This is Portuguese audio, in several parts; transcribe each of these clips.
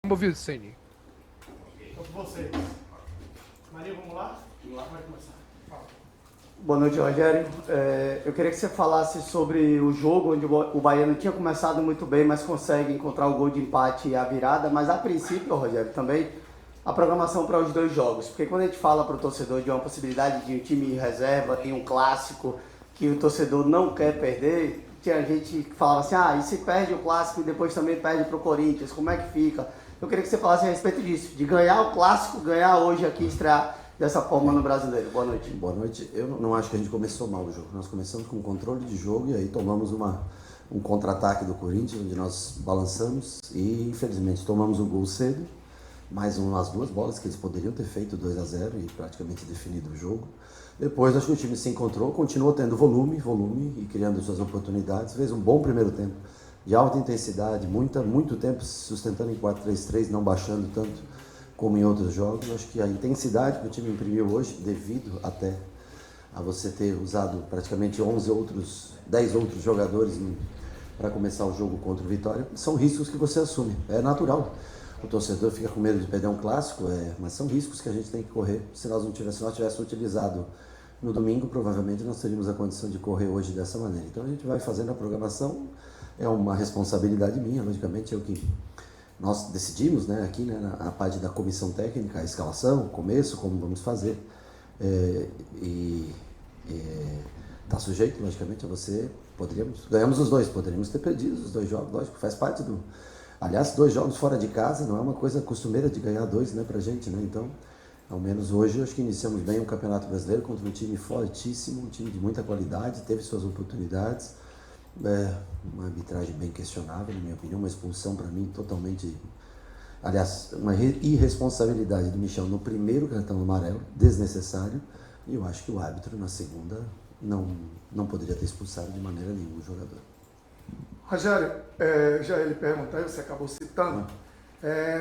Movido, Ceni. Então, com vocês. Maria, vamos lá? Vamos lá, vai começar. Fala. Boa noite, Rogério. Eu queria que você falasse sobre o jogo onde o Baiano tinha começado muito bem, mas consegue encontrar o gol de empate e a virada. Mas a princípio, Rogério, também a programação para os dois jogos. Porque quando a gente fala para o torcedor de uma possibilidade de um time em reserva, em um clássico, que o torcedor não quer perder, tinha gente que falava assim, e se perde o clássico e depois também perde para o Corinthians, como é que fica? Eu queria que você falasse a respeito disso, de ganhar o clássico, ganhar hoje aqui, estrear dessa forma no Brasileiro. Boa noite. Boa noite. Eu não acho que a gente começou mal o jogo. Nós começamos com controle de jogo e aí tomamos um contra-ataque do Corinthians, onde nós balançamos e infelizmente tomamos um gol cedo, mais umas duas bolas que eles poderiam ter feito 2-0 e praticamente definido o jogo. Depois acho que o time se encontrou, continuou tendo volume e criando suas oportunidades, fez um bom primeiro tempo de alta intensidade, muito tempo sustentando em 4-3-3, não baixando tanto como em outros jogos. Acho que a intensidade que o time imprimiu hoje, devido até a você ter usado praticamente 10 outros jogadores para começar o jogo contra o Vitória, são riscos que você assume, é natural. O torcedor fica com medo de perder um clássico, mas são riscos que a gente tem que correr. Se nós tivéssemos utilizado no domingo, provavelmente nós teríamos a condição de correr hoje dessa maneira. Então a gente vai fazendo a programação, é uma responsabilidade minha, logicamente, nós decidimos, aqui, na parte da comissão técnica, a escalação, o começo, como vamos fazer, está sujeito, logicamente, a você, ganhamos os dois, poderíamos ter perdido os dois jogos, lógico, faz parte aliás, 2 jogos fora de casa não é uma coisa costumeira de ganhar 2, pra gente, então, ao menos hoje, acho que iniciamos bem o Campeonato Brasileiro contra um time fortíssimo, um time de muita qualidade, teve suas oportunidades, uma arbitragem bem questionável, na minha opinião, uma expulsão para mim totalmente, aliás, uma irresponsabilidade do Michel no primeiro cartão amarelo, desnecessário, e eu acho que o árbitro na segunda não poderia ter expulsado de maneira nenhuma o jogador. Rogério, já ele perguntou, você acabou citando,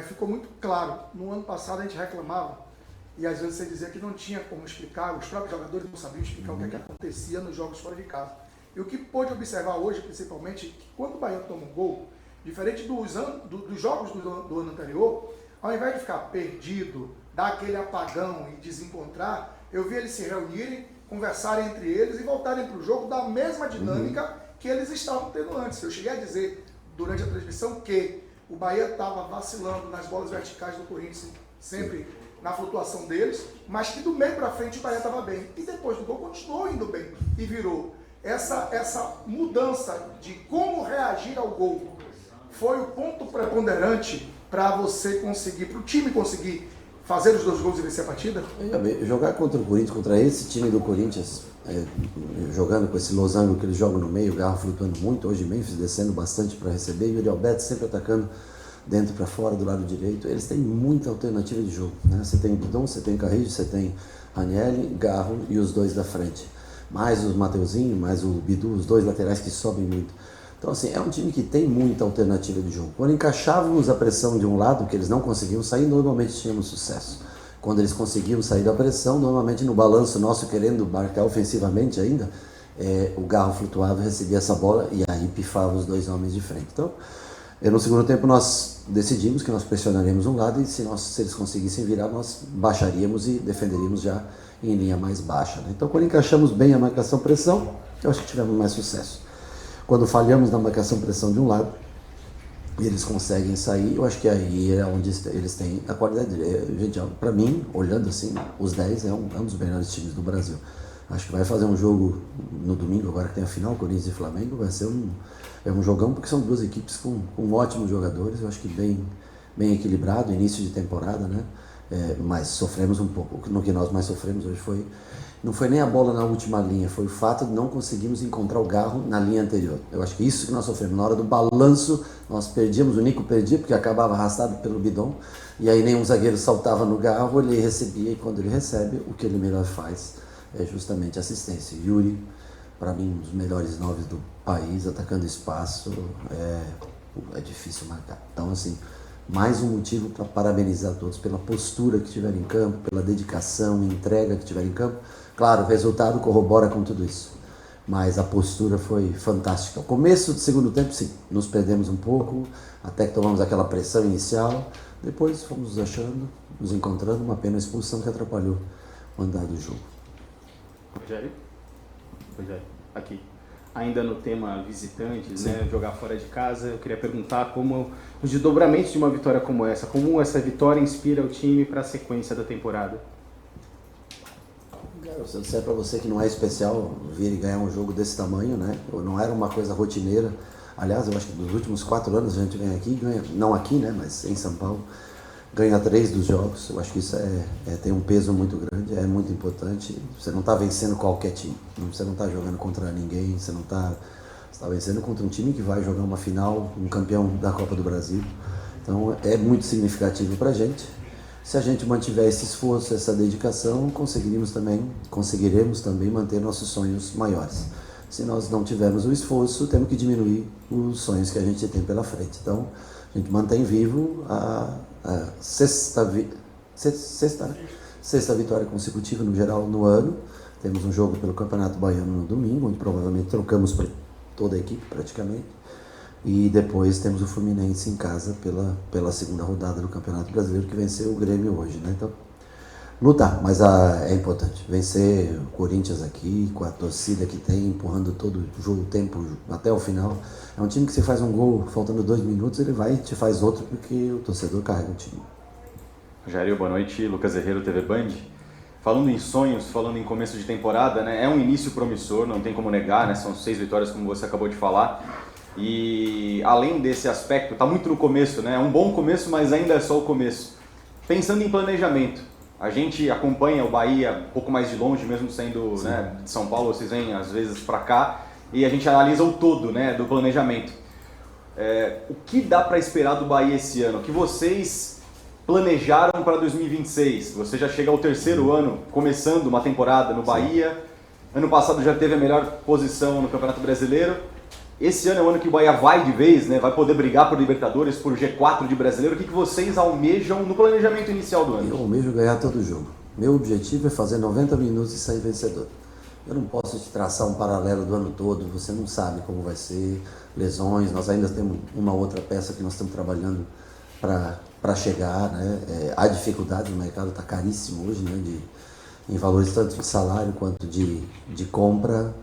ficou muito claro, no ano passado a gente reclamava, e às vezes você dizia que não tinha como explicar, os próprios jogadores não sabiam explicar o que acontecia nos jogos fora de casa. E o que pôde observar hoje, principalmente, que quando o Bahia toma um gol, diferente dos jogos do ano anterior, ao invés de ficar perdido, dar aquele apagão e desencontrar, eu vi eles se reunirem, conversarem entre eles e voltarem para o jogo da mesma dinâmica que eles estavam tendo antes. Eu cheguei a dizer, durante a transmissão, que o Bahia estava vacilando nas bolas verticais do Corinthians, sempre na flutuação deles, mas que do meio para frente o Bahia estava bem. E depois do gol continuou indo bem e virou. Essa mudança de como reagir ao gol foi o ponto preponderante para você conseguir, para o time conseguir fazer os 2 gols e vencer a partida? Jogar contra o Corinthians, contra esse time do Corinthians, jogando com esse losango que eles jogam no meio, o Garro flutuando muito, hoje Memphis descendo bastante para receber, e o Yuri Alberto sempre atacando dentro para fora, do lado direito. Eles têm muita alternativa de jogo, Você tem Bidon, você tem Carrillo, você tem Ranieri, Garro e os 2 da frente. Mais o Mateuzinho, mais o Bidu, os 2 laterais que sobem muito. Então, assim, é um time que tem muita alternativa de jogo. Quando encaixávamos a pressão de um lado, que eles não conseguiam sair, normalmente tínhamos sucesso. Quando eles conseguiam sair da pressão, normalmente no balanço nosso, querendo marcar ofensivamente ainda, o Garro flutuava, recebia essa bola e aí pifava os 2 homens de frente. Então, no segundo tempo nós decidimos que nós pressionaríamos um lado e se eles conseguissem virar, nós baixaríamos e defenderíamos já em linha mais baixa. Então, quando encaixamos bem a marcação-pressão, eu acho que tivemos mais sucesso. Quando falhamos na marcação-pressão de um lado e eles conseguem sair, eu acho que aí é onde eles têm a qualidade. Gente, para mim, olhando assim, os 10 é um dos melhores times do Brasil. Acho que vai fazer um jogo no domingo, agora que tem a final, Corinthians e Flamengo, vai ser um jogão, porque são 2 equipes com ótimos jogadores, eu acho que bem equilibrado, início de temporada, mas sofremos um pouco. No que nós mais sofremos hoje não foi nem a bola na última linha, foi o fato de não conseguirmos encontrar o Garro na linha anterior. Eu acho que isso que nós sofremos. Na hora do balanço, nós perdíamos, o Nico perdia, porque acabava arrastado pelo Bidon, e aí nenhum zagueiro saltava no Garro, ele recebia, e quando ele recebe, o que ele melhor faz é justamente assistência. Yuri, para mim, um dos melhores 9 do país, atacando espaço, é difícil marcar. Então, assim, mais um motivo para parabenizar todos pela postura que tiveram em campo, pela dedicação e entrega que tiveram em campo. Claro, o resultado corrobora com tudo isso, mas a postura foi fantástica. O começo do segundo tempo, sim, nos perdemos um pouco, até que tomamos aquela pressão inicial, Depois fomos nos achando, nos encontrando, uma pena a expulsão que atrapalhou o andar do jogo. Rogério? Aqui. Ainda no tema visitantes, Sim. né, jogar fora de casa, eu queria perguntar como os desdobramentos de uma vitória como essa vitória inspira o time para a sequência da temporada? Se eu disser para você que não é especial vir e ganhar um jogo desse tamanho, né? Não era uma coisa rotineira. Aliás, eu acho que nos últimos 4 anos a gente ganha, não aqui, né? Mas em São Paulo, ganha 3 dos jogos. Eu acho que isso tem um peso muito grande, é muito importante. Você não está vencendo qualquer time, você não está jogando contra ninguém, você está vencendo contra um time que vai jogar uma final, um campeão da Copa do Brasil. Então é muito significativo para a gente. Se a gente mantiver esse esforço, essa dedicação, conseguiremos também manter nossos sonhos maiores. Se nós não tivermos o esforço, temos que diminuir os sonhos que a gente tem pela frente. Então, a gente mantém vivo a sexta vitória consecutiva no geral no ano. Temos um jogo pelo Campeonato Baiano no domingo, onde provavelmente trocamos para toda a equipe praticamente. E depois temos o Fluminense em casa pela segunda rodada do Campeonato Brasileiro, que venceu o Grêmio hoje, né? Então, lutar, mas é importante. Vencer o Corinthians aqui, com a torcida que tem, empurrando todo o tempo até o final. É um time que se faz um gol faltando 2 minutos, ele vai e te faz outro, porque o torcedor carrega o time. Rogério, boa noite. Lucas Herrero, TV Band. Falando em sonhos, falando em começo de temporada, né? É um início promissor, não tem como negar, né? São 6 vitórias, como você acabou de falar. E além desse aspecto, está muito no começo, né? É um bom começo, mas ainda é só o começo. Pensando em planejamento, a gente acompanha o Bahia um pouco mais de longe, mesmo sendo, né, de São Paulo, vocês vêm às vezes para cá, e a gente analisa o todo, né, do planejamento. O que dá para esperar do Bahia esse ano? O que vocês planejaram para 2026? Você já chega ao 3º ano, começando uma temporada no Bahia. Ano passado já teve a melhor posição no Campeonato Brasileiro. Esse ano é o ano que o Bahia vai de vez, né? Vai poder brigar por Libertadores, por G4 de Brasileiro. O que vocês almejam no planejamento inicial do ano? Eu almejo ganhar todo jogo. Meu objetivo é fazer 90 minutos e sair vencedor. Eu não posso te traçar um paralelo do ano todo, você não sabe como vai ser, lesões, nós ainda temos uma outra peça que nós estamos trabalhando para chegar, né? Há dificuldade, o mercado está caríssimo hoje, né? Em valores tanto de salário quanto de compra.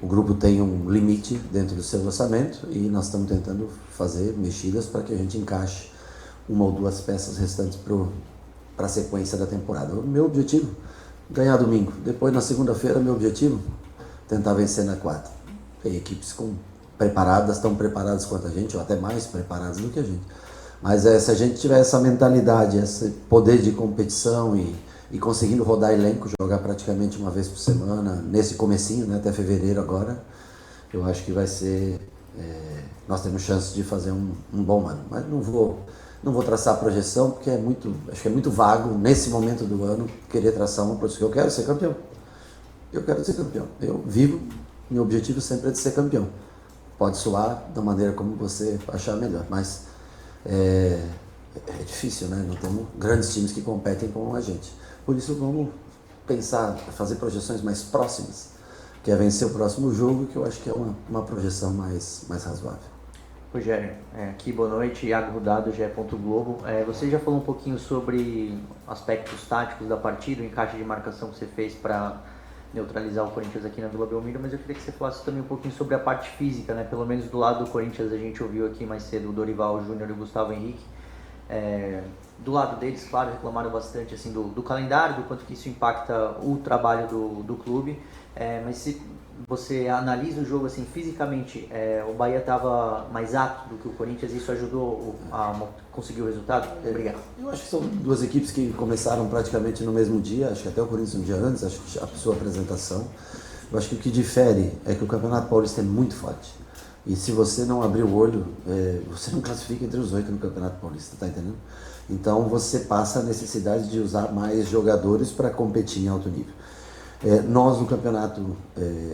O grupo tem um limite dentro do seu orçamento e nós estamos tentando fazer mexidas para que a gente encaixe 1 ou 2 peças restantes para a sequência da temporada. O meu objetivo, ganhar domingo. Depois, na segunda-feira, meu objetivo, tentar vencer na quarta. Tem equipes tão preparadas quanto a gente, ou até mais preparadas do que a gente. Mas se a gente tiver essa mentalidade, esse poder de competição e conseguindo rodar elenco, jogar praticamente uma vez por semana, nesse comecinho, né, até fevereiro agora, eu acho que vai ser... nós temos chance de fazer um bom ano. Mas não vou traçar a projeção, porque acho que é muito vago, nesse momento do ano, querer traçar uma projeção. Eu quero ser campeão. Eu vivo, meu objetivo sempre é de ser campeão. Pode soar da maneira como você achar melhor, mas é difícil, né? Não temos grandes times que competem com a gente. Por isso vamos pensar, fazer projeções mais próximas, que é vencer o próximo jogo, que eu acho que é uma projeção mais razoável. Rogério, aqui boa noite, Iago Rudado, GE. Globo. Você já falou um pouquinho sobre aspectos táticos da partida, o encaixe de marcação que você fez para neutralizar o Corinthians aqui na Vila Belmiro, mas eu queria que você falasse também um pouquinho sobre a parte física, né? Pelo menos do lado do Corinthians a gente ouviu aqui mais cedo o Dorival Júnior e o Gustavo Henrique. Do lado deles, claro, reclamaram bastante assim, do calendário, do quanto que isso impacta o trabalho do clube, mas se você analisa o jogo assim, fisicamente, o Bahia estava mais apto do que o Corinthians e isso ajudou a conseguir o resultado? Obrigado. Eu acho que são 2 equipes que começaram praticamente no mesmo dia, acho que até o Corinthians um dia antes, acho que a sua apresentação. Eu acho que o que difere é que o Campeonato Paulista é muito forte. E se você não abrir o olho, você não classifica entre os 8 no Campeonato Paulista, tá entendendo? Então você passa a necessidade de usar mais jogadores para competir em alto nível. Nós no campeonato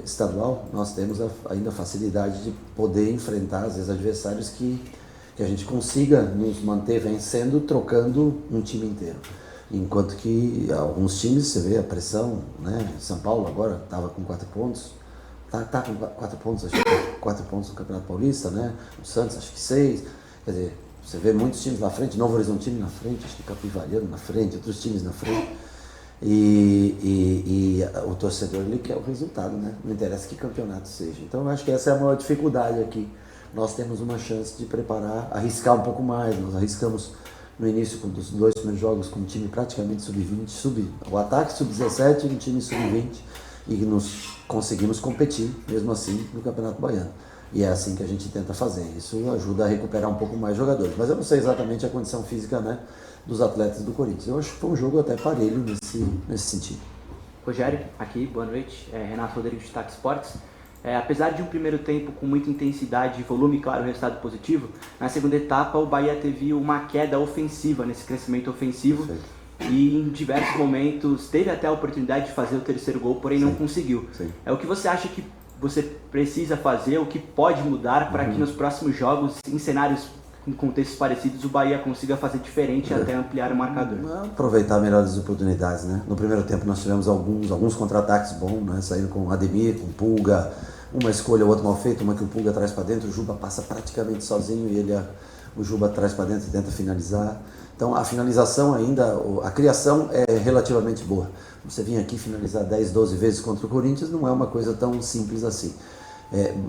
estadual, nós temos ainda a facilidade de poder enfrentar, às vezes, adversários que a gente consiga nos manter vencendo, trocando um time inteiro. Enquanto que alguns times, você vê a pressão, né? São Paulo agora estava com 4 pontos, tá com 4 pontos, acho que 4 pontos no Campeonato Paulista, né? O Santos acho que 6, quer dizer, Você vê muitos times na frente, Novo Horizontino na frente, acho que Capivariano na frente, outros times na frente. E o torcedor ele quer o resultado, né? Não interessa que campeonato seja. Então eu acho que essa é a maior dificuldade aqui. Nós temos uma chance de preparar, arriscar um pouco mais. Nós arriscamos no início com os 2 primeiros jogos com um time praticamente sub-20, o ataque sub-17 e um time sub-20, e nos conseguimos competir mesmo assim no Campeonato Baiano. E é assim que a gente tenta fazer. Isso ajuda a recuperar um pouco mais jogadores. Mas eu não sei exatamente a condição física, né, dos atletas do Corinthians. Eu acho que foi um jogo até parelho nesse sentido. Rogério, aqui, boa noite. Renato Rodrigues, Destaque Esportes. Apesar de um primeiro tempo com muita intensidade e volume, claro, resultado positivo, na segunda etapa o Bahia teve uma queda ofensiva, nesse crescimento ofensivo. Perfeito. E em diversos momentos teve até a oportunidade de fazer o terceiro gol, porém não conseguiu. O que você acha que você precisa fazer, o que pode mudar para que nos próximos jogos, em cenários com contextos parecidos, o Bahia consiga fazer diferente até ampliar o marcador? Aproveitar melhor as oportunidades, né? No primeiro tempo nós tivemos alguns contra-ataques bons, né? Saindo com Ademir, com Pulga, uma escolha ou outra mal feita, uma que o Pulga traz para dentro, o Juba passa praticamente sozinho e o Juba traz para dentro e tenta finalizar. Então a finalização ainda, a criação é relativamente boa. Você vir aqui finalizar 10, 12 vezes contra o Corinthians não é uma coisa tão simples assim.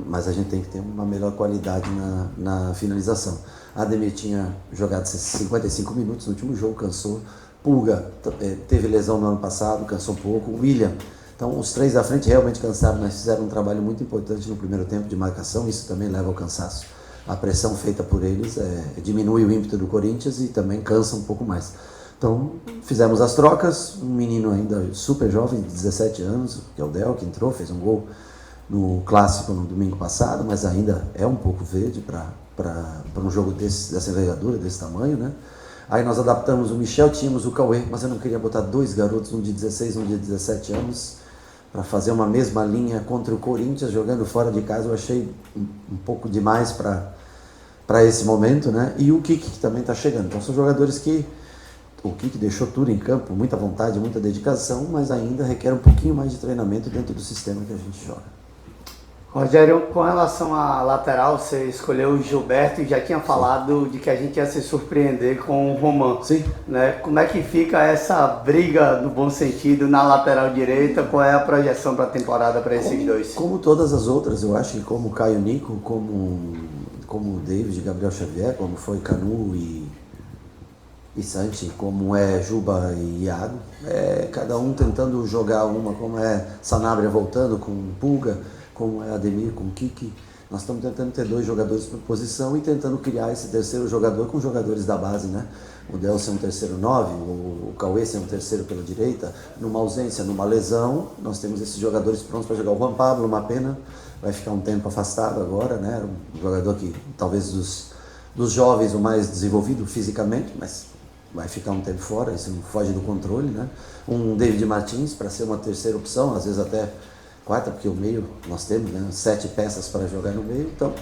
Mas a gente tem que ter uma melhor qualidade na finalização. Ademir tinha jogado 55 minutos no último jogo, cansou. Pulga teve lesão no ano passado, cansou um pouco. William. Então os 3 da frente realmente cansaram, mas fizeram um trabalho muito importante no primeiro tempo de marcação, isso também leva ao cansaço. A pressão feita por eles diminui o ímpeto do Corinthians e também cansa um pouco mais. Então fizemos as trocas, um menino ainda super jovem, de 17 anos, que é o Del, que entrou, fez um gol no Clássico no domingo passado, mas ainda é um pouco verde para um jogo dessa envergadura, desse tamanho, né? Aí nós adaptamos o Michel, tínhamos o Cauê, mas eu não queria botar 2 garotos, um de 16 e um de 17 anos, para fazer uma mesma linha contra o Corinthians, jogando fora de casa. Eu achei um pouco demais para esse momento, né? E o Kiki, que também está chegando. Então são jogadores que o Kiki deixou tudo em campo, muita vontade, muita dedicação, mas ainda requer um pouquinho mais de treinamento dentro do sistema que a gente joga. Rogério, com relação à lateral, você escolheu o Gilberto e já tinha falado de que a gente ia se surpreender com o Roman. Sim. Né? Como é que fica essa briga, no bom sentido, na lateral direita? Qual é a projeção para a temporada para esses dois? Como todas as outras, eu acho que como Caio Nico, como o David, Gabriel Xavier, como foi Canu e Santi, como é Juba e Iago, cada um tentando jogar uma, como é Sanabria voltando com Pulga, como é Ademir, com Kiki. Nós estamos tentando ter 2 jogadores por posição e tentando criar esse terceiro jogador com jogadores da base, né? O Del ser um terceiro 9, o Cauê ser um terceiro pela direita. Numa ausência, numa lesão, nós temos esses jogadores prontos para jogar. O Juan Pablo, uma pena, vai ficar um tempo afastado agora, né? Um jogador que talvez dos jovens o mais desenvolvido fisicamente, mas vai ficar um tempo fora, isso não foge do controle, né? Um David Martins para ser uma terceira opção, às vezes até 4, porque o meio nós temos, né, 7 peças para jogar no meio. Então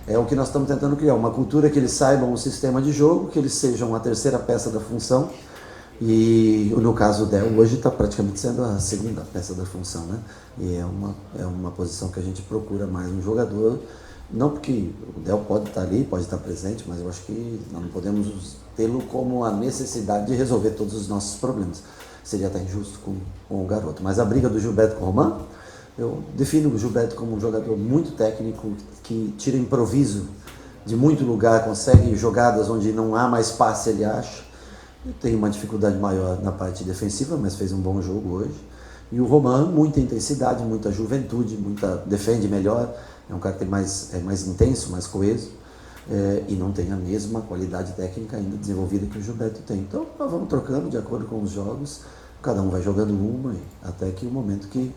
é o que nós estamos tentando criar, uma cultura que eles saibam o sistema de jogo, que eles sejam a terceira peça da função, e no caso o Del hoje está praticamente sendo a segunda peça da função, né? E é uma posição que a gente procura mais um jogador, não porque o Del pode estar ali, pode estar presente, mas eu acho que nós não podemos tê-lo como a necessidade de resolver todos os nossos problemas. Seria até injusto com o garoto. Mas a briga do Gilberto com o Roman, eu defino o Gilberto como um jogador muito técnico, que tira improviso de muito lugar, consegue jogadas onde não há mais passe, ele acha. Tem uma dificuldade maior na parte defensiva, mas fez um bom jogo hoje. E o Roman, muita intensidade, muita juventude, defende melhor, é um cara que é mais intenso, mais coeso, e não tem a mesma qualidade técnica ainda desenvolvida que o Gilberto tem. Então nós vamos trocando de acordo com os jogos, cada um vai jogando uma, até que o momento que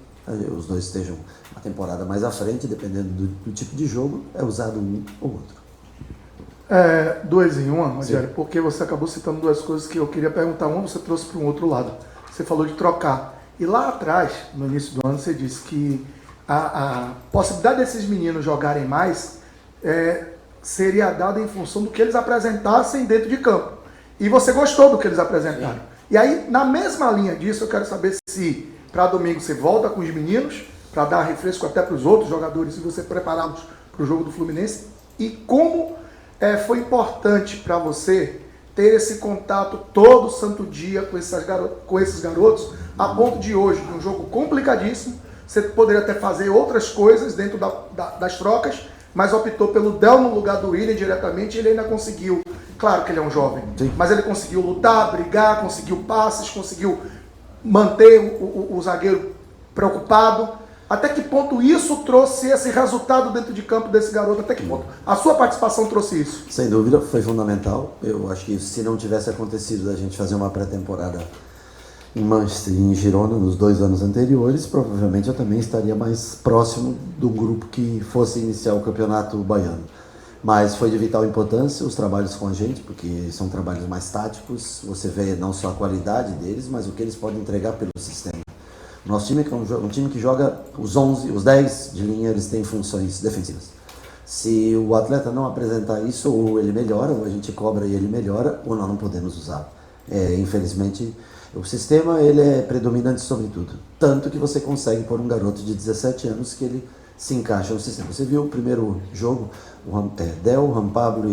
os dois estejam uma temporada mais à frente, dependendo do tipo de jogo, é usado um ou outro. 2 em 1, Rogério, porque você acabou citando 2 coisas que eu queria perguntar. Uma você trouxe para um outro lado. Você falou de trocar. E lá atrás, no início do ano, você disse que a possibilidade desses meninos jogarem mais seria dada em função do que eles apresentassem dentro de campo. E você gostou do que eles apresentaram. Sim. E aí, na mesma linha disso, eu quero saber se para domingo você volta com os meninos, para dar refresco até para os outros jogadores e você prepará-los para o jogo do Fluminense. E como foi importante para você ter esse contato todo santo dia com esses garotos, a ponto de hoje, num jogo complicadíssimo, você poderia até fazer outras coisas dentro das trocas, mas optou pelo Del no lugar do William diretamente, e ele ainda conseguiu, claro que ele é um jovem, Sim. mas ele conseguiu lutar, brigar, conseguiu passes, conseguiu manter o zagueiro preocupado. Até que ponto isso trouxe esse resultado dentro de campo desse garoto? Até que ponto a sua participação trouxe isso? Sem dúvida, foi fundamental. Eu acho que se não tivesse acontecido da gente fazer uma pré-temporada em Manchester e em Girona nos 2 anos anteriores, provavelmente eu também estaria mais próximo do grupo que fosse iniciar o campeonato baiano. Mas foi de vital importância os trabalhos com a gente, porque são trabalhos mais táticos. Você vê não só a qualidade deles, mas o que eles podem entregar pelo sistema. Nosso time é um time que joga os 11, os 10 de linha, eles têm funções defensivas. Se o atleta não apresentar isso, ou ele melhora, ou a gente cobra e ele melhora, ou nós não podemos usar. Infelizmente, o sistema ele é predominante sobre tudo. Tanto que você consegue pôr um garoto de 17 anos que ele se encaixa no sistema. Você viu o primeiro jogo, Del, Rampablo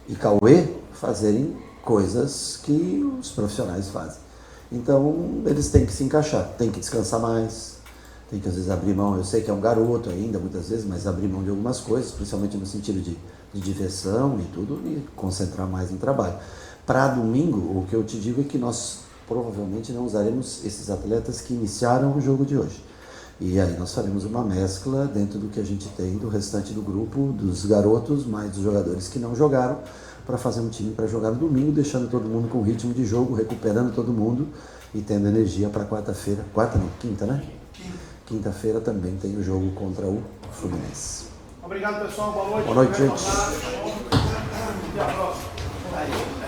e Cauê fazerem coisas que os profissionais fazem. Então, eles têm que se encaixar, têm que descansar mais, tem que às vezes abrir mão. Eu sei que é um garoto ainda, muitas vezes, mas abrir mão de algumas coisas, principalmente no sentido de diversão e tudo, e concentrar mais no trabalho. Para domingo, o que eu te digo é que nós provavelmente não usaremos esses atletas que iniciaram o jogo de hoje. E aí nós faremos uma mescla dentro do que a gente tem do restante do grupo, dos garotos, mais dos jogadores que não jogaram, para fazer um time para jogar no domingo, deixando todo mundo com ritmo de jogo, recuperando todo mundo e tendo energia para quarta-feira. Quarta não, quinta, né? Quinta-feira também tem o jogo contra o Fluminense. Obrigado, pessoal. Boa noite. Boa noite, gente. Até a próxima.